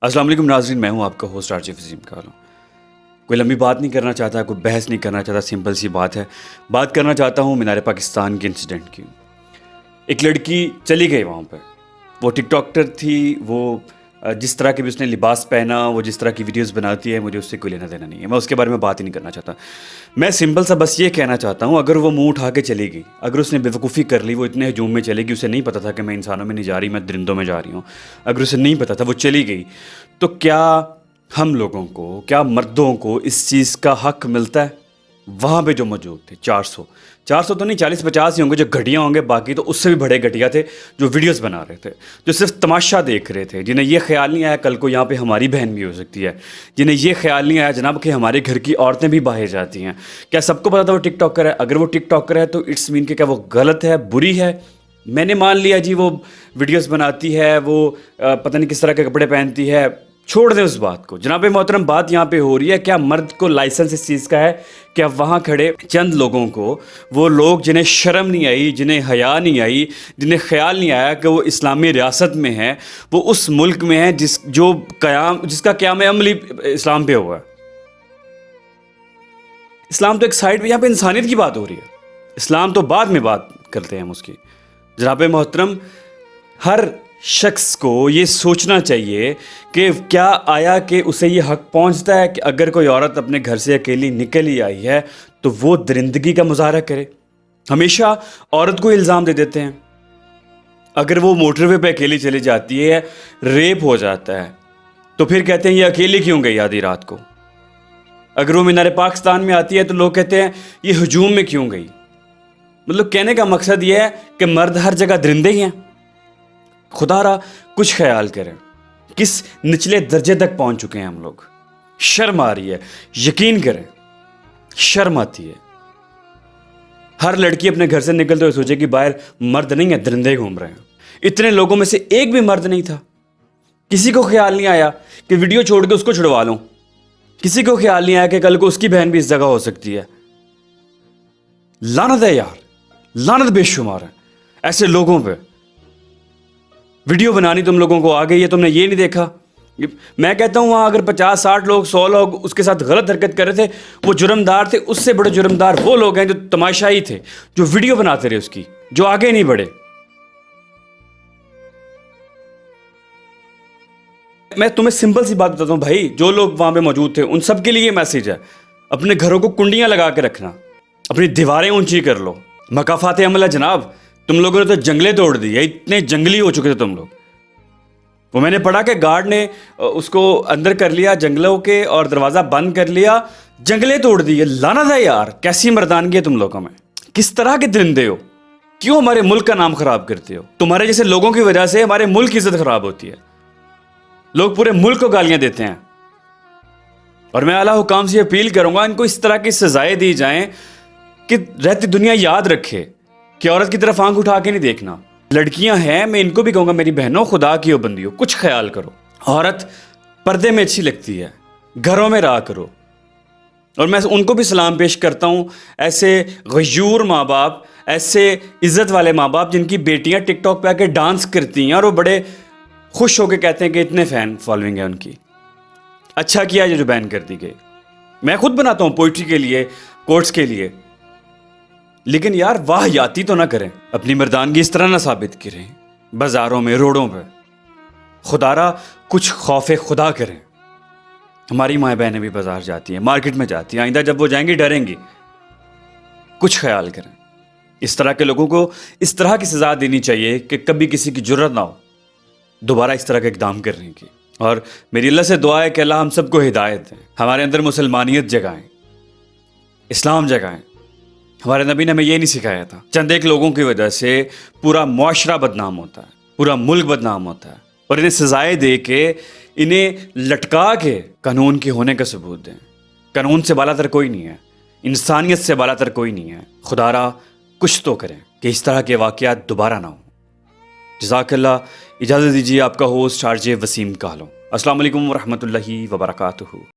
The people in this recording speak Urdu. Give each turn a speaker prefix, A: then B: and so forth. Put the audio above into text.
A: السلام علیکم ناظرین، میں ہوں آپ کا ہوسٹ آرجے وسیم کالوں۔ کوئی لمبی بات نہیں کرنا چاہتا، کوئی بحث نہیں کرنا چاہتا، سمپل سی بات ہے۔ بات کرنا چاہتا ہوں مینار پاکستان کے انسیڈنٹ کی۔ ایک لڑکی چلی گئی وہاں پہ، وہ ٹک ٹاکر تھی، وہ جس طرح کے بھی اس نے لباس پہنا، وہ جس طرح کی ویڈیوز بناتی ہے، مجھے اس سے کوئی لینا دینا نہیں ہے، میں اس کے بارے میں بات ہی نہیں کرنا چاہتا۔ میں سمپل سا بس یہ کہنا چاہتا ہوں، اگر وہ منہ اٹھا کے چلی گئی، اگر اس نے بیوقوفی کر لی، وہ اتنے ہجوم میں چلے گی، اسے نہیں پتا تھا کہ میں انسانوں میں نہیں جا رہی، میں درندوں میں جا رہی ہوں، اگر اسے نہیں پتا تھا، وہ چلی گئی، تو کیا ہم لوگوں کو، کیا مردوں کو اس چیز کا حق ملتا ہے؟ وہاں پہ جو موجود تھے 400 تو نہیں، 40-50 ہی ہوں گے جو گھٹیا ہوں گے، باقی تو اس سے بھی بڑے گھٹیا تھے جو ویڈیوز بنا رہے تھے، جو صرف تماشا دیکھ رہے تھے، جنہیں یہ خیال نہیں آیا کل کو یہاں پہ ہماری بہن بھی ہو سکتی ہے، جنہیں یہ خیال نہیں آیا جناب کہ ہمارے گھر کی عورتیں بھی باہر جاتی ہیں۔ کیا سب کو پتا تھا وہ ٹک ٹاکر ہے؟ اگر وہ ٹک ٹاکر ہے تو اٹس مین کہ کیا وہ غلط ہے، بری ہے؟ میں نے مان لیا جی وہ ویڈیوز بناتی ہے، وہ پتہ نہیں کس طرح کے کپڑے پہنتی ہے، چھوڑ دیں اس بات کو۔ جناب محترم، بات یہاں پہ ہو رہی ہے کیا مرد کو لائسنس اس چیز کا ہے؟ کیا وہاں کھڑے چند لوگوں کو، وہ لوگ جنہیں شرم نہیں آئی، جنہیں حیا نہیں آئی، جنہیں خیال نہیں آیا کہ وہ اسلامی ریاست میں ہیں، وہ اس ملک میں ہیں جس کا قیام عملی اسلام پہ ہوا ہے؟ اسلام تو ایک سائڈ پہ، یہاں پہ انسانیت کی بات ہو رہی ہے، اسلام تو بعد میں بات کرتے ہیں ہم اس کی۔ جناب محترم، ہر شخص کو یہ سوچنا چاہیے کہ کیا آیا کہ اسے یہ حق پہنچتا ہے کہ اگر کوئی عورت اپنے گھر سے اکیلی نکل ہی آئی ہے تو وہ درندگی کا مظاہرہ کرے؟ ہمیشہ عورت کو الزام دے دیتے ہیں، اگر وہ موٹر وے پہ اکیلی چلی جاتی ہے، ریپ ہو جاتا ہے، تو پھر کہتے ہیں یہ اکیلی کیوں گئی آدھی رات کو؟ اگر وہ مینار پاکستان میں آتی ہے تو لوگ کہتے ہیں یہ ہجوم میں کیوں گئی؟ مطلب کہنے کا مقصد یہ ہے کہ مرد ہر جگہ درندے ہی ہیں؟ خدا را کچھ خیال کریں، کس نچلے درجے تک پہنچ چکے ہیں ہم لوگ۔ شرم آ رہی ہے، یقین کریں شرم آتی ہے۔ ہر لڑکی اپنے گھر سے نکلتے ہوئے سوچے کہ باہر مرد نہیں ہے، درندے گھوم رہے ہیں۔ اتنے لوگوں میں سے ایک بھی مرد نہیں تھا، کسی کو خیال نہیں آیا کہ ویڈیو چھوڑ کے اس کو چھڑوا لوں، کسی کو خیال نہیں آیا کہ کل کو اس کی بہن بھی اس جگہ ہو سکتی ہے۔ لعنت ہے یار، لعنت بے شمار ہے ایسے لوگوں پہ۔ ویڈیو بنانی تم لوگوں کو آ گئی ہے، تم نے یہ نہیں دیکھا؟ میں کہتا ہوں وہاں اگر 50-60 لوگ 100 لوگ اس کے ساتھ غلط حرکت کر رہے تھے، وہ جرمدار تھے، اس سے بڑے جرمدار وہ لوگ ہیں جو تماشائی تھے، جو ویڈیو بناتے رہے اس کی، جو آگے نہیں بڑھے۔ میں تمہیں سمپل سی بات بتاتا ہوں بھائی، جو لوگ وہاں پہ موجود تھے ان سب کے لیے یہ میسیج ہے، اپنے گھروں کو کنڈیاں لگا کے رکھنا، اپنی دیواریں اونچی کر لو۔ مکافات عمل ہے جناب، تم لوگوں نے تو جنگلیں توڑ دی ہے، اتنے جنگلی ہو چکے تھے تم لوگ۔ وہ میں نے پڑھا کہ گارڈ نے اس کو اندر کر لیا جنگلوں کے اور دروازہ بند کر لیا، جنگلیں توڑ دی ہے۔ لعنت ہے یار، کیسی مردانگی ہے تم لوگوں میں، کس طرح کے درندے ہو؟ کیوں ہمارے ملک کا نام خراب کرتے ہو؟ تمہارے جیسے لوگوں کی وجہ سے ہمارے ملک کی عزت خراب ہوتی ہے، لوگ پورے ملک کو گالیاں دیتے ہیں۔ اور میں اعلیٰ حکام سے اپیل کروں گا ان کو اس طرح کی سزائیں دی جائیں کہ رہتی دنیا یاد رکھے کہ عورت کی طرف آنکھ اٹھا کے نہیں دیکھنا۔ لڑکیاں ہیں، میں ان کو بھی کہوں گا میری بہنوں، خدا کی ہو بندیوں، کچھ خیال کرو۔ عورت پردے میں اچھی لگتی ہے، گھروں میں رہا کرو۔ اور میں ان کو بھی سلام پیش کرتا ہوں، ایسے غیور ماں باپ، ایسے عزت والے ماں باپ جن کی بیٹیاں ٹک ٹاک پہ آ کے ڈانس کرتی ہیں اور وہ بڑے خوش ہو کے کہتے ہیں کہ اتنے فین فالوئنگ ہے ان کی۔ اچھا کیا یہ جو بین کر دی گئی، میں خود بناتا ہوں پوئٹری کے لیے، کوٹس کے لیے، لیکن یار واہیاتی تو نہ کریں، اپنی مردانگی اس طرح نہ ثابت کریں بازاروں میں، روڈوں پہ۔ خدا را کچھ خوف خدا کریں۔ ہماری مائیں بہنیں بھی بازار جاتی ہیں، مارکیٹ میں جاتی ہیں، آئندہ جب وہ جائیں گی ڈریں گی۔ کچھ خیال کریں، اس طرح کے لوگوں کو اس طرح کی سزا دینی چاہیے کہ کبھی کسی کی جرت نہ ہو دوبارہ اس طرح کے اقدام کرنے کی۔ اور میری اللہ سے دعا ہے کہ اللہ ہم سب کو ہدایت دیں، ہمارے اندر مسلمانیت جگائیں، اسلام جگائیں۔ ہمارے نبی نے ہمیں یہ نہیں سکھایا تھا، چند ایک لوگوں کی وجہ سے پورا معاشرہ بدنام ہوتا ہے، پورا ملک بدنام ہوتا ہے، اور انہیں سزائیں دے کے، انہیں لٹکا کے قانون کے ہونے کا ثبوت دیں۔ قانون سے بالا تر کوئی نہیں ہے، انسانیت سے بالا تر کوئی نہیں ہے۔ خدا را کچھ تو کریں کہ اس طرح کے واقعات دوبارہ نہ ہوں۔ جزاک اللہ۔ اجازت دیجیے، آپ کا ہوسٹ آرجے وسیم کالوں۔ السلام علیکم ورحمۃ اللہ وبرکاتہ۔